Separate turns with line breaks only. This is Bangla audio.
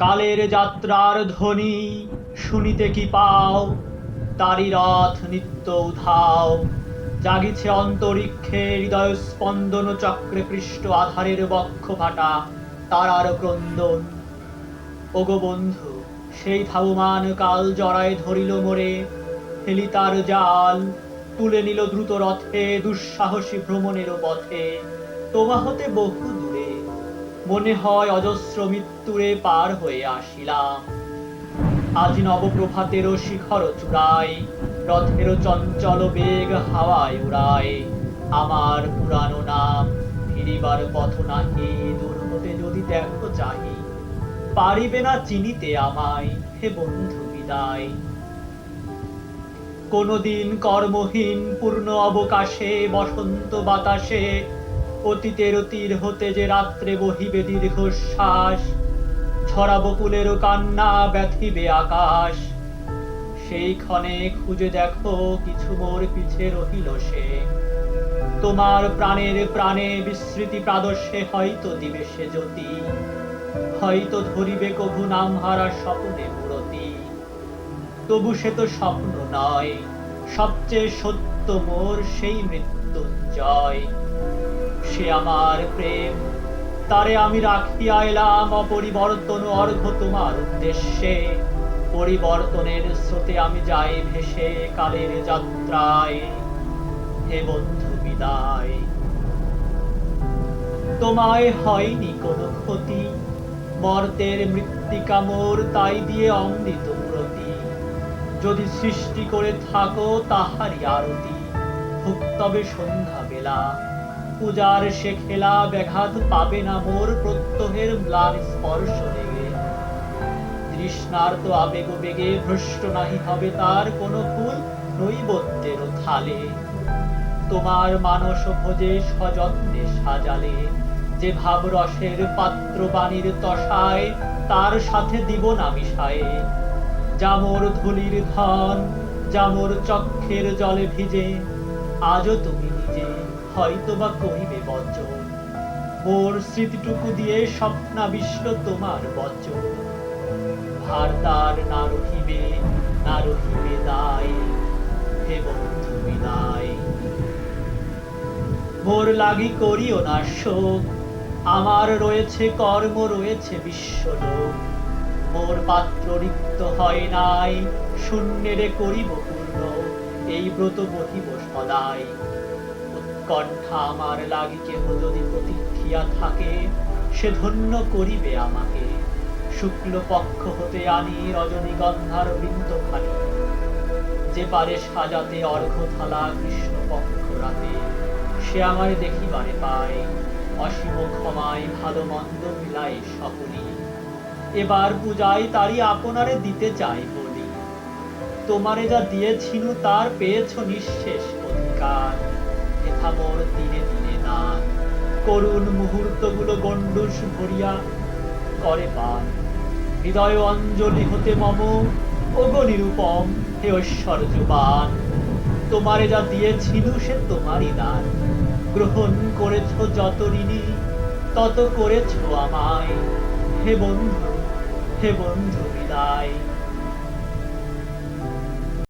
কালের যাত্রার ধ্বনি শুনিতে কি পাও, তারি রথ নিত্য উধাও। জাগিছে অন্তরিক্ষে হৃদয় স্পন্দন, চক্রে পৃষ্ঠ আধারের বক্ষ ফাটা তারার ক্রন্দন। ওগো বন্ধু, সেই ধাবমান কাল জড়ায় ধরিল মোরে, ফেলি তার জাল, তুলে নিল দ্রুত রথে দুঃসাহসী ভ্রমণের পথে। তোমা হতে বহু দূরে মনে হয় অজস্র মৃত্যুরে পার হয়ে আসিলাম। আজ নবপ্রভাতেরও শিখর চূড়ায় রথের চঞ্চল বেগ হাওয়ায় উড়ায়। আমার পুরানো নাম ফিরিবার পথ নাহি, দূর হতে যদি দেখো চাহি, পারিবে না চিনিতে আমায়, হে বন্ধু বিদায়। কোনদিন কর্মহীন পূর্ণ অবকাশে বসন্ত বাতাসে অতীতের তীর হতে যে রাত্রে বহিবে দীর্ঘশ্বাস, ঝরা বকুলেরও কান্না ব্যথিবে আকাশ। সেই ক্ষণে খুঁজে দেখো কিছু মোর পিছে রহিল সে, তোমার প্রাণের প্রাণে বিস্মৃতি প্রাদস্যে হয়তো দিবে সে জ্যোতি, হয়তো ধরিবে কভু নামহারা স্বপ্নে মূরতি। তবু সে তো স্বপ্ন নয়, সবচেয়ে সত্য মোর সেই মৃত্যুঞ্জয়। সে আমার প্রেম, তারে আমি রাখিয়া এলাম অপরিবর্তন অর্ঘ্য তোমার উদ্দেশ্যে। পরিবর্তনের স্রোতে আমি যাই ভেসে কালের যাত্রায়, হে বন্ধু বিদায়। তোমায় হয়নি কোনো ক্ষতি, মর্তের মৃত্তিকা মোর তাই দিয়ে অমৃত প্রতি। যদি সৃষ্টি করে থাকো তাহারই আরতি, হোক তবে সন্ধ্যা বেলা। পূজার সে খেলা ব্যাঘাত পাবে না মোর প্রত্যহের ম্লান স্পর্শ লেগে। তৃষ্ণার্ত আবেগ বেগে ভ্রষ্ট নাহি হবে তার কোনো ফুল নৈবেদ্যের থালে। তোমার মানস ভোজে সযত্নে সাজালে যে ভাবরসের পাত্র বাণীর তসায়, তার সাথে দিব না মিশায়ে। যামোর ধুলির ধন, যামোর চক্ষের জলে ভিজে, আজও তুমি নিজে হয়তোবা করিবে বচন। মোর স্মৃতিটুকু দিয়ে স্বপ্নাবিষ্ট তোমার বচন। ভার তার না রহিবে, না রহিবে দায়, হে বন্ধু বিদায়। মোর লাগি করিও না শোক, আমার রয়েছে কর্ম, রয়েছে বিশ্বলোক। মোর পাত্র রিক্ত হয় নাই, শূন্যেরে করিব পূর্ণ, এই ব্রত বহিব সদাই। উৎকণ্ঠা আমার লাগি কেহ যদি প্রতীক্ষিয়া থাকে, সে ধন্য করিবে আমাকে। শুক্ল পক্ষ হতে আনি রজনীগন্ধার বৃন্তখানি, যে পারে সাজাতে অর্ঘ্য থালা কৃষ্ণ পক্ষ রাতে, সে আমায় দেখিবারে পায়। অসীম ক্ষমায় ভালো মন্দ মিলাই সকলি, এবার পূজায় তারই আপনারে দিতে চাই বলি। তোমারে যা দিয়েছিনু তার পেয়েছ নিঃশেষ অধিকার, এথা মোর দিনে দিনে দান। করুণ মুহূর্তগুলো গণ্ডূষ ভরিয়া করে পান। হৃদয় অঞ্জলি হতে মম, ওগো নিরূপম হে ঐশ্বর্যবান। তোমারে যা দিয়েছিনু সে তোমারই দান, গ্রহণ করেছ যত ঋণী তত করেছ আমায়, হে বন্ধু, হে বন্ধু বিদায়।